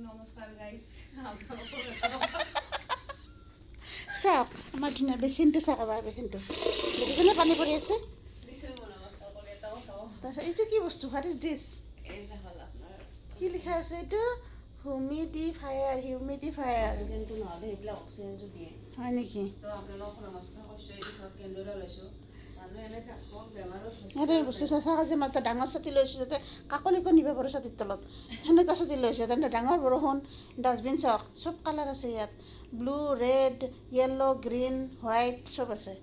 নমস্কাৰ গাইজ চাওক আমাৰ ধুনীয়া বেচিনটো চাওক এবাৰ বেচিনটো দেখিছেনে পানী পৰি আছে তাৰপিছত এইটো কি বস্তু হোৱাট ইজ দিছ কি লিখা আছে এইটো হিউমিডিফায়াৰ নহ'লে সেইবিলাক অক্সিজেনটো দিয়ে হয় নেকি তো আপোনালোকক নমস্কাৰ কৰিছোঁ এইটো চব কেন্দ্ৰলৈ লৈছোঁ মানুহ এনে থাকক বেমাৰত ইয়াতে বস্তু চাওক যে মই এটা ডাঙৰ ছাতি লৈছোঁ যাতে কাকলিকো নিব পাৰোঁ ছাতিৰ তলত সেনেকুৱা ছাতি লৈছোঁ তেন্তে ডাঙৰ বৰষুণ ডাষ্টবিন চাওক চব কালাৰ আছে ইয়াত blue red yellow' green white চব আছে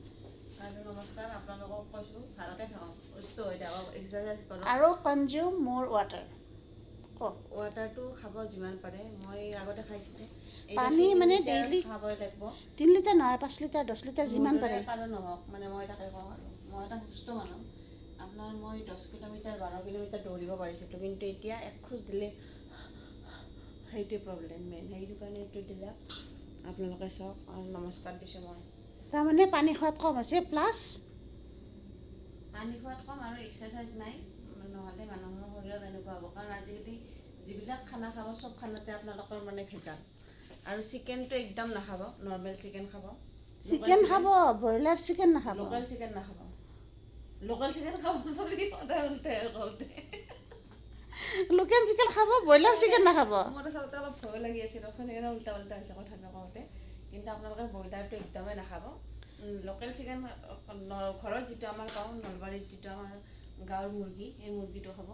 আৰু নমস্কাৰ আপোনালোকক কৈছোঁ ভালকৈ থাকক সুস্থ হৈ থাকক এক্সাৰচাইজ কৰক আৰু কনজিউম মোৰ ৱাটাৰ কওক ৱাটাৰটো খাব যিমান পাৰে মই আগতে খাইছিলোঁ পানী মানে ডেইলি খাবই লাগিব 3 লিটাৰ নহয় 5 লিটাৰ 10 লিটাৰ যিমান পাৰে কাৰো নহওক মানে মই তাকে কওঁ আৰু মই এটা সুস্থ মানুহ আপোনাৰ মই 10 কিলোমিটাৰ 12 কিলোমিটাৰ দৌৰিব পাৰিছিলোঁ কিন্তু এতিয়া এক খোজ দিলে সেইটোৱে প্ৰব্লেম মেইন সেইটো কাৰণে এইটো দিলে আপোনালোকে চাওক আৰু নমস্কাৰ দিছোঁ মই তাৰমানে পানী খোৱাত কম আছে প্লাছ পানী খোৱাত কম আৰু এক্সাৰচাইজ নাই নহ'লে মানুহৰ শৰীৰত এনেকুৱা হ'ব কাৰণ আজিকালি যিবিলাক খানা খাব চব খানাতে আপোনালোকৰ মানে ভেজাল আৰু চিকেনটো একদম নাখাব নৰ্মেল চিকেন খাব চিকেন খাব ব্ৰইলাৰ চিকেন নাখাব লোকেল চিকেন নাখাব লোকেল চিকেন খাব চলি সদায় উল্টে লোকেল চিকেন খাব ব্ৰইলাৰ চিকেন নাখাব মোৰ আচলতে অলপ ভয় লাগি আছে দিয়কচোন সেইকাৰণে উল্টা উল্টা হৈছে কথা নকওঁতে কিন্তু আপোনালোকে ব্ৰইলাৰটো একদমেই নাখাব লোকেল চিকেন ঘৰত যিটো আমাৰ পাওঁ নলবাৰীত যিটো আমাৰ গাঁৱৰ মুৰ্গী এই মুৰ্গীটো খাব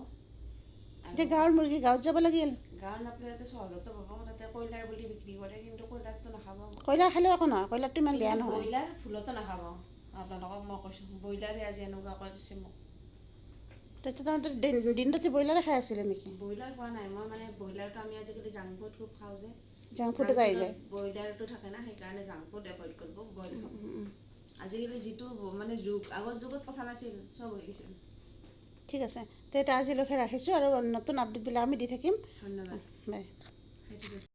এতিয়া গাঁৱৰ মুৰ্গী গাঁৱত যাব লাগিল গাঁৱৰ নাপালে চহৰতো পাব তাতে কয়লাৰ বুলি বিক্ৰী কৰে কিন্তু কয়লাৰটো নাখাব কয়লাৰ খালেও একো নহয় কয়লাৰটো ইমান বেয়া নহয় ব্ৰইলাৰ ভুলতো নাখাব আপোনালোকক মই কৈছোঁ ব্ৰইলাৰে আজি এনেকুৱা কৈ দিছে মোক তেতিয়া দিন ৰাতি ব্ৰইলাৰে খাই আছিলে নেকি ব্ৰইলাৰ খোৱা নাই মই মানে ব্ৰইলাৰটো আমি আজিকালি জাংক ফুড খুব খাওঁ যে জাংক ফুডত আহি যায় ব্ৰইলাৰটো থাকে না সেইকাৰণে জাংক ফুড এভইড কৰিব বইল খাব আজিকালি যিটো মানে যুগ আগৰ যুগত কথা নাছিল চব হৈ গৈছিল ঠিক আছে তে এতিয়া আজিলৈকে ৰাখিছোঁ আৰু নতুন আপডেটবিলাক আমি দি থাকিম ধন্যবাদ বাই সেইটো